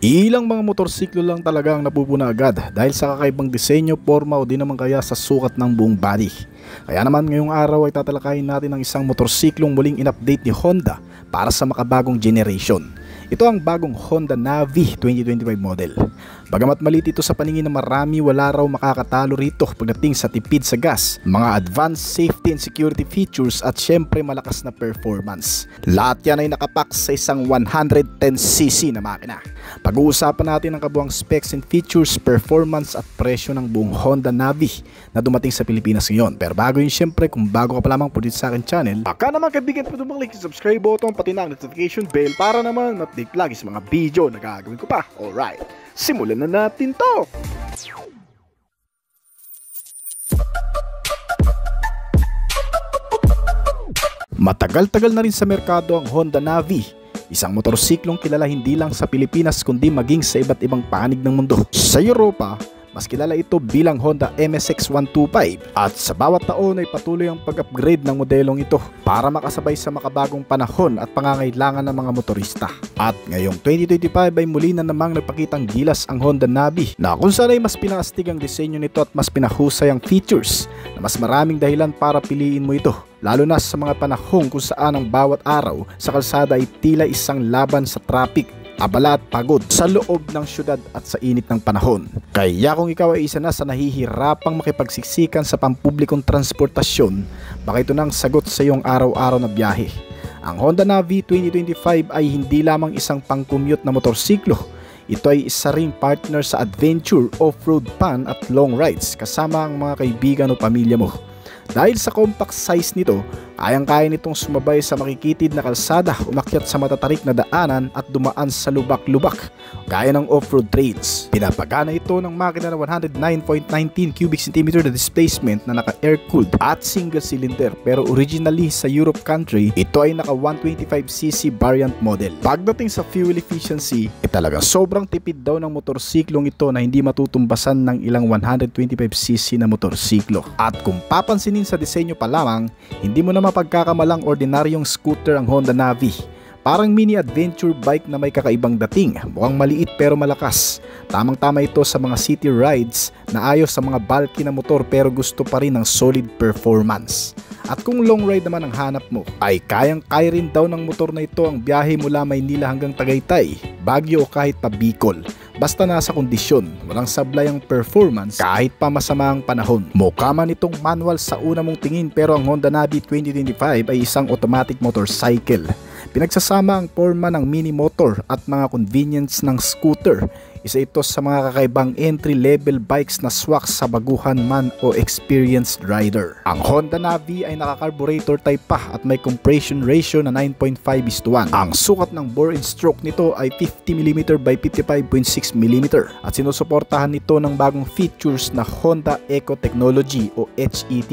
Ilang mga motorsiklo lang talaga ang napupuna agad dahil sa kakaibang disenyo, forma o di naman kaya sa sukat ng buong body. Kaya naman ngayong araw ay tatalakayin natin ang isang motorsiklong muling in-update ni Honda para sa makabagong generation. Ito ang bagong Honda Navi 2025 model. Bagamat maliit ito sa paningin ng marami, wala raw makakatalo rito pagdating sa tipid sa gas, mga advanced safety and security features at syempre malakas na performance. Lahat yan ay nakapak sa isang 110cc na makina. Pag-uusapan natin ang kabuang specs and features, performance at presyo ng buong Honda Navi na dumating sa Pilipinas ngayon. Pero bago yun, syempre kung bago ka pa lamang po dito sa akin channel, baka naman kaibigan po tumang-click sa subscribe button pati na ang notification bell para naman update lagi sa mga video na gagawin ko pa. Alright, simulan na natin to! Matagal-tagal na rin sa merkado ang Honda Navi, isang motorsiklong kilala hindi lang sa Pilipinas kundi maging sa iba't ibang panig ng mundo. Sa Europa, mas kilala ito bilang Honda MSX 125 at sa bawat taon ay patuloy ang pag-upgrade ng modelong ito para makasabay sa makabagong panahon at pangangailangan ng mga motorista. At ngayong 2025 ay muli na namang nagpakitang gilas ang Honda Navi na kung saan ay mas pinakastig ang disenyo nito at mas pinahusay ang features na mas maraming dahilan para piliin mo ito. Lalo na sa mga panahon kung saan ang bawat araw sa kalsada ay tila isang laban sa traffic, abala at pagod sa loob ng syudad at sa init ng panahon. Kaya kung ikaw ay isa na sa nahihirapang makipagsiksikan sa pampublikong transportasyon, baka ito nang sagot sa iyong araw-araw na biyahe. Ang Honda Navi 2025 ay hindi lamang isang pang-commute na motorsiklo. Ito ay isa ring partner sa adventure, off-road fun at long rides kasama ang mga kaibigan o pamilya mo. Dahil sa compact size nito, kayang-kaya nitong sumabay sa makikitid na kalsada, umakyat sa matatarik na daanan at dumaan sa lubak-lubak gaya ng off-road trails. Pinapagana ito ng makina na 109.19 cubic centimeter na displacement na naka-air-cooled at single cylinder, pero originally sa Europe country, ito ay naka 125cc variant model. Pagdating sa fuel efficiency, talaga sobrang tipid daw ng motorsiklong ito na hindi matutumbasan ng ilang 125cc na motorsiklo. At kung papansinin sa disenyo pa lamang, hindi mo na mapagkakamalang ordinaryong scooter ang Honda Navi. Parang mini adventure bike na may kakaibang dating, mukhang maliit pero malakas. Tamang-tama ito sa mga city rides na ayos sa mga bulky na motor pero gusto pa rin ng solid performance. At kung long ride naman ang hanap mo, ay kayang-kaya rin daw ng motor na ito ang biyahe mula Maynila hanggang Tagaytay, Baguio o kahit pa Bicol. Basta nasa kondisyon, walang sablay ang performance kahit pa masama ang panahon. Mukha man itong manual sa una mong tingin pero ang Honda Navi 2025 ay isang automatic motorcycle. Pinagsasama ang forma ng mini motor at mga convenience ng scooter. Isa ito sa mga kakaibang entry-level bikes na swak sa baguhan man o experienced rider. Ang Honda Navi ay naka-carburetor type pa at may compression ratio na 9.5:1. Ang sukat ng bore and stroke nito ay 50mm by 55.6mm at sinusuportahan nito ng bagong features na Honda Eco Technology o HET.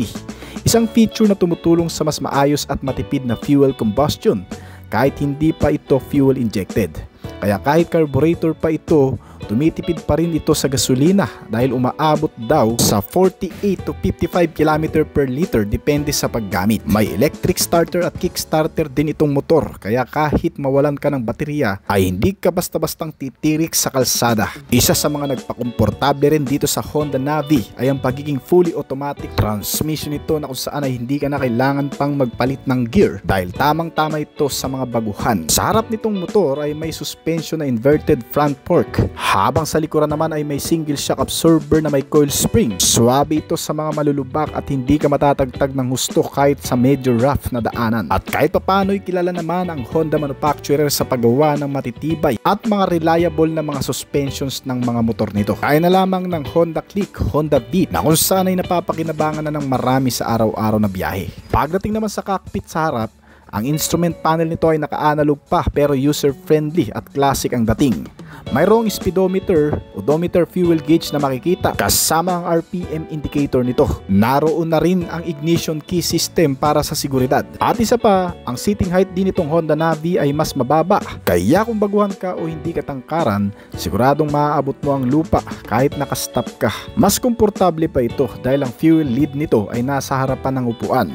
Isang feature na tumutulong sa mas maayos at matipid na fuel combustion kahit hindi pa ito fuel injected. Kaya kahit carburetor pa ito, tumitipid pa rin ito sa gasolina dahil umaabot daw sa 48 to 55 km per liter depende sa paggamit. May electric starter at kickstarter din itong motor kaya kahit mawalan ka ng baterya ay hindi ka basta-bastang titirik sa kalsada. Isa sa mga nagpakomportable rin dito sa Honda Navi ay ang pagiging fully automatic transmission nito na kung saan ay hindi ka na kailangan pang magpalit ng gear dahil tamang-tama ito sa mga baguhan. Sa harap nitong motor ay may suspension na inverted front fork, habang sa likuran naman ay may single shock absorber na may coil spring. Swabe ito sa mga malulubak at hindi ka matatagtag ng husto kahit sa medyo rough na daanan. At kahit papano'y kilala naman ang Honda manufacturer sa paggawa ng matitibay at mga reliable na mga suspensions ng mga motor nito. Kaya na lamang ng Honda Click, Honda Beat na kung saan ay napapakinabangan na ng marami sa araw-araw na biyahe. Pagdating naman sa cockpit sa harap, ang instrument panel nito ay naka-analog pa pero user-friendly at classic ang dating. Mayroong speedometer, odometer, fuel gauge na makikita kasama ang RPM indicator nito. Naroon na rin ang ignition key system para sa seguridad. At isa pa, ang seating height din itong Honda Navi ay mas mababa. Kaya kung baguhan ka o hindi ka tangkaran, siguradong maaabot mo ang lupa kahit nakastop ka. Mas komportable pa ito dahil ang fuel lid nito ay nasa harapan ng upuan.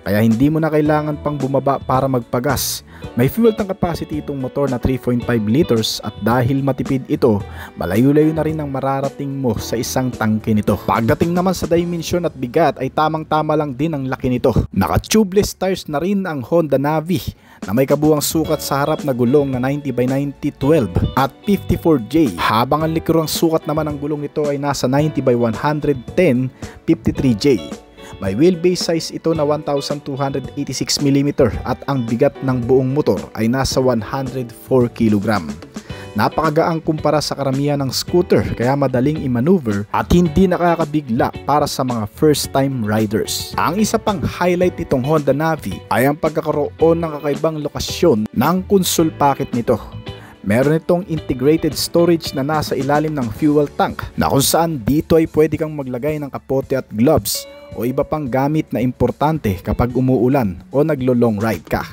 kaya hindi mo na kailangan pang bumaba para magpagas. May fuel tank capacity itong motor na 3.5 liters at dahil matipid ito, malayo-layo na rin ang mararating mo sa isang tangke nito. Pagdating naman sa dimension at bigat ay tamang-tama lang din ang laki nito. Naka-tubeless tires na rin ang Honda Navi na may kabuuang sukat sa harap na gulong na 90x90-12 at 54J, habang ang likurang sukat naman ng gulong nito ay nasa 90x110-53J. May wheelbase size ito na 1,286mm at ang bigat ng buong motor ay nasa 104 kg. Napakagaang kumpara sa karamihan ng scooter kaya madaling i-maneuver at hindi nakakabigla para sa mga first time riders. Ang isa pang highlight nitong Honda Navi ay ang pagkakaroon ng kakaibang lokasyon ng console packet nito. Meron itong integrated storage na nasa ilalim ng fuel tank na kung saan dito ay pwede kang maglagay ng kapote at gloves o iba pang gamit na importante kapag umuulan o naglo-long ride ka.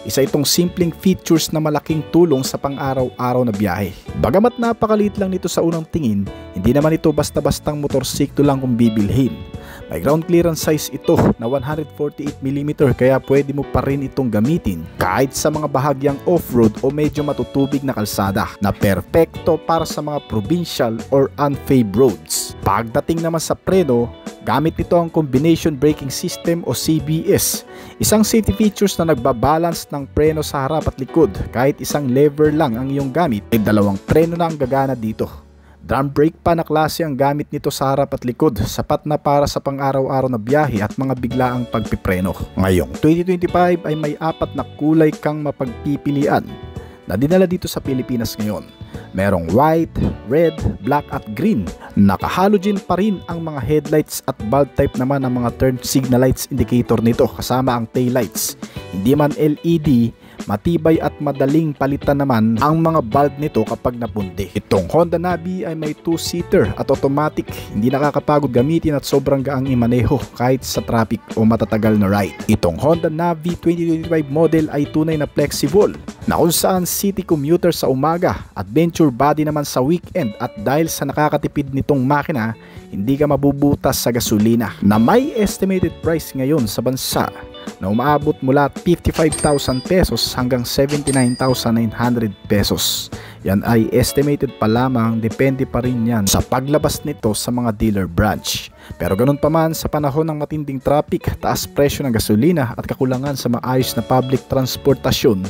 Isa itong simpleng features na malaking tulong sa pang-araw-araw na biyahe. Bagamat napakaliit lang nito sa unang tingin, hindi naman ito basta-bastang motorsiklo lang kung bibilhin. May ground clearance size ito na 148mm kaya pwede mo pa rin itong gamitin kahit sa mga bahagyang off-road o medyo matutubig na kalsada na perpekto para sa mga provincial or unpaved roads. Pagdating naman sa preno, gamit nito ang combination braking system o CBS, isang safety features na nagbabalance ng preno sa harap at likod. Kahit isang lever lang ang iyong gamit, ay dalawang preno na ang gagana dito. Drum brake pa na klase ang gamit nito sa harap at likod, sapat na para sa pang-araw-araw na biyahe at mga biglaang pagpipreno. Ngayong 2025 ay may 4 na kulay kang mapagpipilian na dinala dito sa Pilipinas ngayon. Merong white, red, black at green. Naka-halogen pa rin ang mga headlights at bulb type naman ang mga turn signal lights indicator nito kasama ang tail lights. Hindi man LED, matibay at madaling palitan naman ang mga bulb nito kapag napundi. Itong Honda Navi ay may 2-seater at automatic, hindi nakakapagod gamitin at sobrang gaang imaneho kahit sa traffic o matatagal na ride. Itong Honda Navi 2025 model ay tunay na flexible na kung saan city commuter sa umaga, adventure body naman sa weekend, at dahil sa nakakatipid nitong makina, hindi ka mabubutas sa gasolina, na may estimated price ngayon sa bansa na umaabot mula 55,000 pesos hanggang 79,900 pesos. Yan ay estimated pa lamang, depende pa rin yan sa paglabas nito sa mga dealer branch. Pero ganun pa man, sa panahon ng matinding traffic, taas presyo ng gasolina at kakulangan sa maayos na public transportasyon,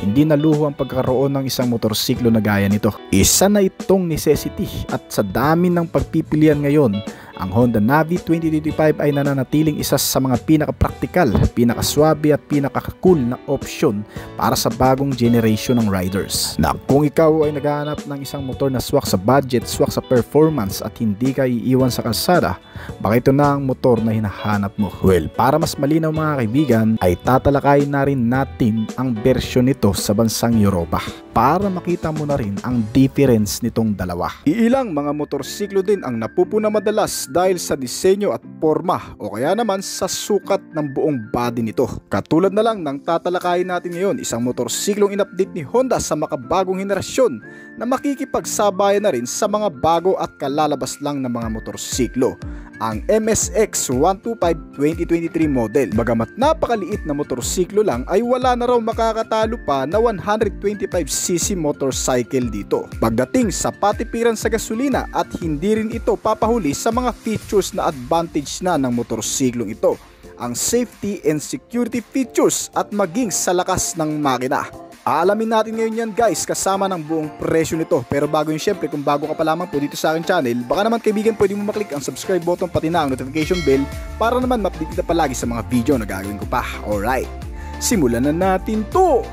hindi naluho ang pagkakaroon ng isang motorsiklo na gaya nito. Isa na itong necessity at sa dami ng pagpipilian ngayon, ang Honda Navi 2025 ay nananatiling isa sa mga pinaka-praktikal, pinaka-swabe at pinaka-cool na option para sa bagong generation ng riders. Na kung ikaw ay naghahanap ng isang motor na swak sa budget, swak sa performance at hindi ka iiwan sa kalsada, baka ito na ang motor na hinahanap mo. Well, para mas malinaw mga kaibigan, ay tatalakayin na rin natin ang version nito sa bansang Europa para makita mo na rin ang difference nitong dalawa. Iilang mga motorsiklo din ang napupuna madalas dahil sa disenyo at forma o kaya naman sa sukat ng buong body nito. Katulad na lang ng tatalakayin natin ngayon, isang motorsiklong in-update ni Honda sa makabagong henerasyon na makikipagsabayan na rin sa mga bago at kalalabas lang ng mga motorsiklo, ang MSX 125 2023 model. Bagamat napakaliit na motorsiklo lang, ay wala na raw makakatalo pa na 125cc motorcycle dito pagdating sa patipiran sa gasolina, at hindi rin ito papahuli sa mga features na advantage na ng motorsiklong ito, ang safety and security features at maging sa lakas ng makina. Aalamin natin ngayon yan guys, kasama ng buong presyo nito. Pero bago yun, syempre kung bago ka pa lamang po dito sa aking channel, baka naman kaibigan pwede mo maklik ang subscribe button pati na ang notification bell para naman ma-update kita palagi sa mga video na gagawin ko pa. Alright, simulan na natin to!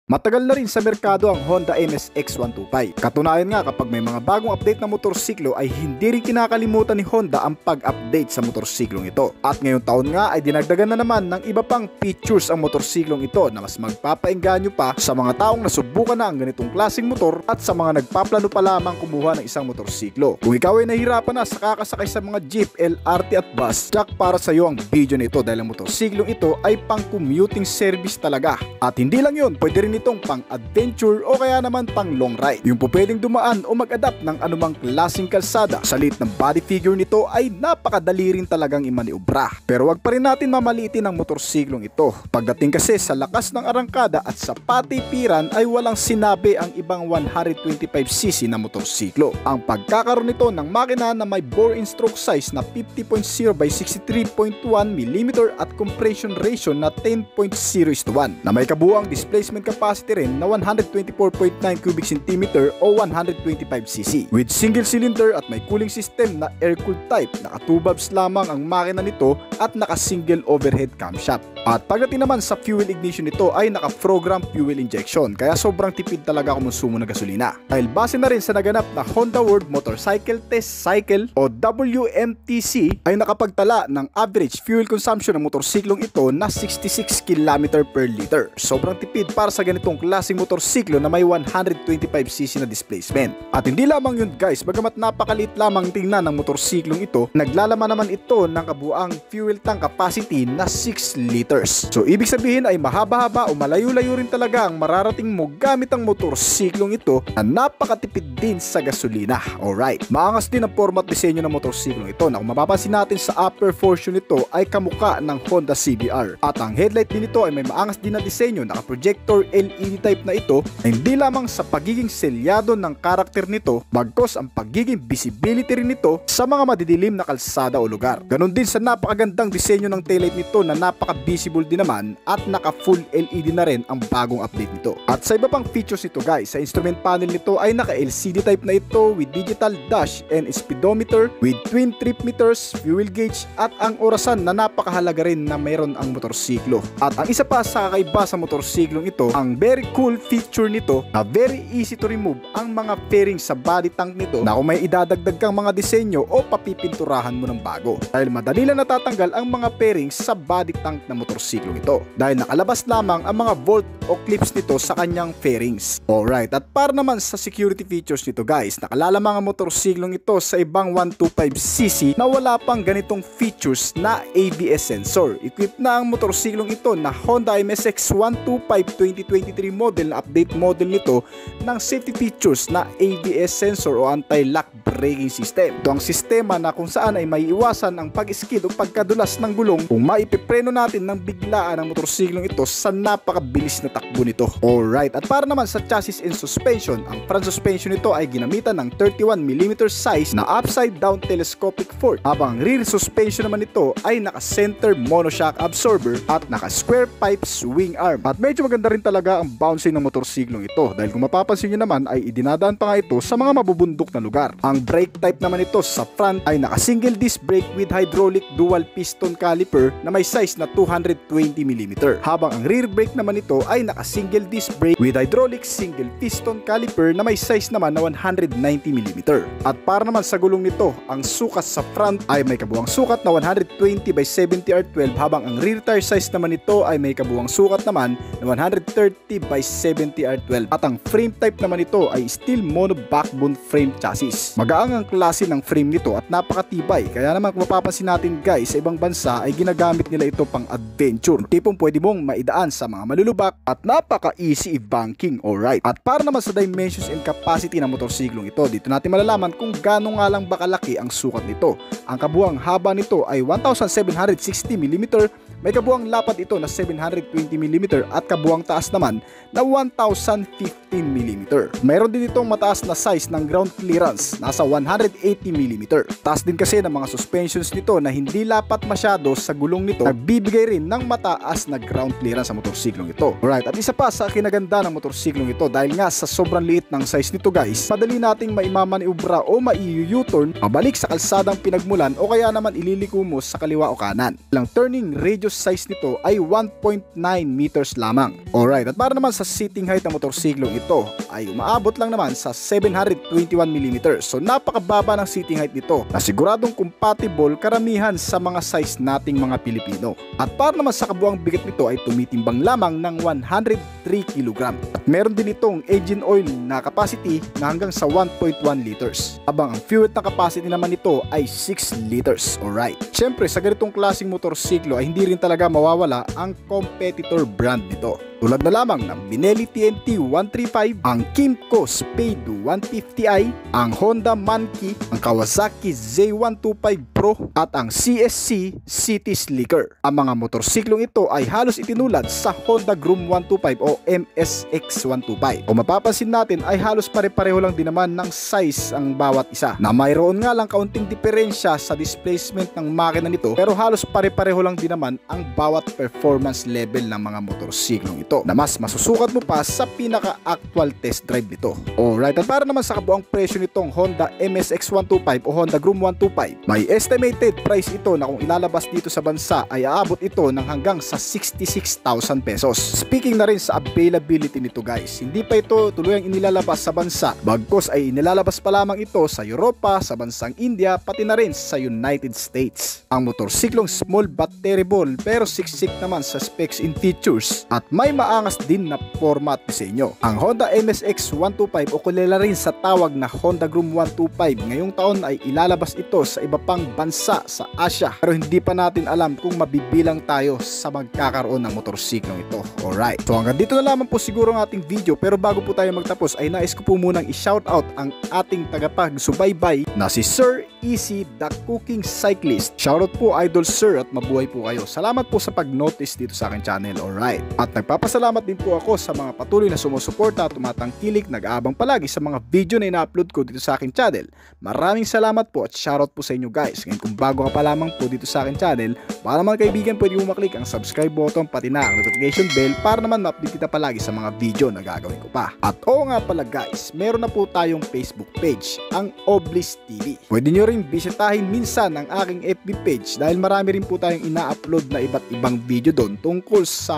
Matagal na rin sa merkado ang Honda MSX 125. Katunayan nga, kapag may mga bagong update na motorsiklo ay hindi rin kinakalimutan ni Honda ang pag-update sa motorsiklong ito. At ngayong taon nga ay dinagdagan na naman ng iba pang features ang motorsiklong ito na mas magpapaengganyo pa sa mga taong nasubukan na ang ganitong klaseng motor at sa mga nagpaplano pa lamang kumuha ng isang motorsiklo. Kung ikaw ay nahihirapan na sa kakasakay sa mga jeep, LRT at bus, jack para sa iyo ang video nito dahil ang motorsiklong ito ay pang commuting service talaga. At hindi lang yun, pwede rin itong pang adventure o kaya naman pang long ride. Yung po pwedeng dumaan o mag-adapt ng anumang klaseng kalsada. Sa liit ng body figure nito ay napakadali rin talagang imaniobra. Pero wag pa rin natin mamaliitin ang motorsiklong ito. Pagdating kasi sa lakas ng arangkada at sa patipiran ay walang sinabi ang ibang 125cc na motorsiklo. Ang pagkakaroon nito ng makina na may bore and stroke size na 50.0 by 63.1 mm at compression ratio na 10.0:1 na may kabuuang displacement capacity rin na 124.9 cubic centimeter o 125cc with single cylinder at may cooling system na air-cooled type. Naka 2 valves lamang ang makina nito at naka single overhead camshaft. At pagdating naman sa fuel ignition nito ay naka program fuel injection kaya sobrang tipid talaga konsumo ng gasolina. Dahil base na rin sa naganap na Honda World Motorcycle Test Cycle o WMTC ay nakapagtala ng average fuel consumption ng motorsiklong ito na 66 km per liter. Sobrang tipid para sa ganitong klaseng motorsiklo na may 125cc na displacement. At hindi lamang yun guys, bagamat napakaliit lamang tingnan ng motorsiklong ito, naglalaman naman ito ng kabuang fuel tank capacity na 6 liters. So ibig sabihin ay mahaba-haba o malayo-layo rin talaga ang mararating mo gamit ang motorsiklong ito na napakatipid din sa gasolina. Alright, maangas din ang format disenyo ng motorsiklong ito na kung mapapansin natin sa upper portion nito ay kamukha ng Honda CBR. At ang headlight din nito ay may maangas din na disenyo, naka-projector LED type na ito na hindi lamang sa pagiging selyado ng karakter nito, bagkos ang pagiging visibility rin nito sa mga madidilim na kalsada o lugar. Ganon din sa napakagandang disenyo ng taillight nito na napaka-visible din naman at naka-full LED na rin ang bagong update nito. At sa iba pang features nito guys, sa instrument panel nito ay naka-LCD type na ito with digital dash and speedometer with twin trip meters, fuel gauge at ang orasan na napakahalaga rin na mayroon ang motorsiklo. At ang isa pa sa kakaiba sa motorsiklong ito, ang very cool feature nito na very easy to remove ang mga fairing sa body tank nito na kung may idadagdag kang mga disenyo o papipinturahan mo ng bago. Dahil madali lang natatanggal ang mga fairings sa body tank ng motorsiklong ito dahil nakalabas lamang ang mga bolt o clips nito sa kanyang fairings. Alright, at para naman sa security features nito guys, nakalalamang ang motorsiklong ito sa ibang 125cc na wala pang ganitong features na ABS sensor. Equipped na ang motorsiklong ito na Honda MSX 125 2023 model na update model nito ng safety features na ABS sensor o anti-lock braking system. Ito ang sistema na kung saan ay may iwasan ang pag-skid o pagkadulas ng gulong kung maipipreno natin ng biglaan ang motorsiklong ito sa napakabilis na takbo nito. Alright, at para naman sa chassis and suspension, ang front suspension nito ay ginamitan ng 31mm size na upside down telescopic fork, habang rear suspension naman nito ay naka-center monoshock absorber at naka-square pipe swing arm. At medyo maganda rin talaga ang bouncing ng motorsiklong ito dahil kung mapapansin nyo naman ay idinadaan pa nga ito sa mga mabubundok na lugar. Ang brake type naman ito sa front ay naka-single disc brake with hydraulic dual piston caliper na may size na 220mm, habang ang rear brake naman ito ay naka-single disc brake with hydraulic single piston caliper na may size naman na 190mm. At para naman sa gulong nito, ang sukat sa front ay may kabuuang sukat na 120 by 70 R12, habang ang rear tire size naman nito ay may kabuuang sukat naman na 130 by 70 R12 at ang frame type naman nito ay steel mono backbone frame chassis. Magaang ang klase ng frame nito at napakatibay, kaya naman kung mapapansin natin guys, sa ibang bansa ay ginagamit nila ito pang adventure, tipong pwede mong maidaan sa mga malulubak at napaka-easy i-banking. Alright, at para naman sa dimensions and capacity ng motorsiklong ito, dito natin malalaman kung gaano nga lang ba kalaki ang sukat nito. Ang kabuuang haba nito ay 1760mm, may kabuuang lapad ito na 720mm at kabuuang taas naman na 1015mm. Mayroon din itong mataas na size ng ground clearance, nasa 180mm. Taas din kasi ng mga suspensions nito na hindi lapat masyado sa gulong nito, nagbibigay rin ng mataas na ground clearance sa motorsiklong ito. Alright, at isa pa sa kinaganda ng motorsiklong ito, dahil nga sa sobrang liit ng size nito guys, madali nating maimamaniubra o mai-U-turn pabalik sa kalsadang pinagmulan o kaya naman ililiko mo sa kaliwa o kanan. Ang turning radius size nito ay 1.9 meters lamang. Alright, at para naman sa seating height ng motorsiklong ito ay umaabot lang naman sa 721mm. So napakababa ng seating height nito na siguradong compatible karamihan sa mga size nating mga Pilipino. At para naman sa kabuang bigat nito ay tumitimbang lamang ng 103 kg. At meron din itong engine oil na capacity na hanggang sa 1.1 liters. Habang ang fuel na capacity naman nito ay 6 liters. Alright. Siyempre sa ganitong klaseng motorsiklo ay hindi rin talaga mawawala ang competitor brand nito. tulad na lamang ng Benelli TNT 135, ang Kymco Spade 150i, ang Honda Monkey, ang Kawasaki Z125 Pro at ang CSC City Slicker. Ang mga motorsiklong ito ay halos itinulad sa Honda Groom 125 o MSX 125. Kung mapapansin natin ay halos pare-pareho lang din naman ng size ang bawat isa, na mayroon nga lang kaunting diferensya sa displacement ng makina nito, pero halos pare-pareho lang din naman ang bawat performance level ng mga motorsiklong ito, na mas masusukat mo pa sa pinaka-actual test drive nito. Alright, at para naman sa kabuang presyo nitong Honda MSX 125 o Honda Groom 125, may estimated price ito na kung ilalabas dito sa bansa ay aabot ito ng hanggang sa 66,000 pesos. Speaking na rin sa availability nito guys, hindi pa ito tuluyang inilalabas sa bansa, bagkos ay inilalabas pa lamang ito sa Europa, sa bansang India, pati na rin sa United States. Ang motorsiklong small but terrible pero siksik naman sa specs and features at may maangas din na format disenyo. Ang Honda MSX 125 o kilala rin sa tawag na Honda Groom 125 ngayong taon ay ilalabas ito sa iba pang bansa sa Asia, pero hindi pa natin alam kung mabibilang tayo sa magkakaroon ng motorsiklong ito. Alright, so hanggang dito na lamang po siguro ang ating video, pero bago po tayo magtapos ay nais ko po munang i-shoutout ang ating tagapagsubaybay na si Sir Easy the Cooking Cyclist. Shoutout po Idol Sir at mabuhay po kayo. Salamat po sa pag-notice dito sa aking channel. Alright, at nagpapasalamat din po ako sa mga patuloy na sumusuporta at tumatangkilik, nag-aabang palagi sa mga video na ina-upload ko dito sa aking channel. Maraming salamat po at shoutout po sa inyo guys. Ngayon kung bago ka pa lamang po dito sa aking channel, para naman kaibigan pwede mo maklik ang subscribe button pati na ang notification bell para naman ma-update kita palagi sa mga video na gagawin ko pa. At oo nga pala guys, meron na po tayong Facebook page, ang Oblis TV. Pwede nyo rin bisitahin minsan ang aking FB page dahil marami rin po tayong ina-upload na iba't ibang video doon tungkol sa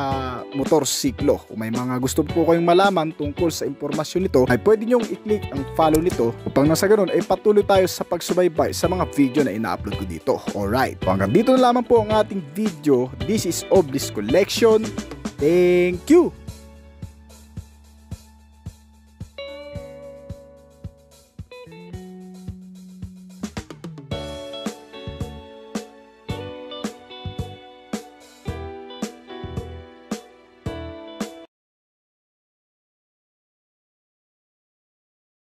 motorsiklo. Kung may mga gusto po kayong malaman tungkol sa impormasyon nito ay pwede nyong i-click ang follow nito upang nasa ganun ay patuloy tayo sa pagsubaybay sa mga video na ina-upload ko dito. Alright, so hanggang dito na lamang po ang ating video. This is Oblis Collection. Thank you!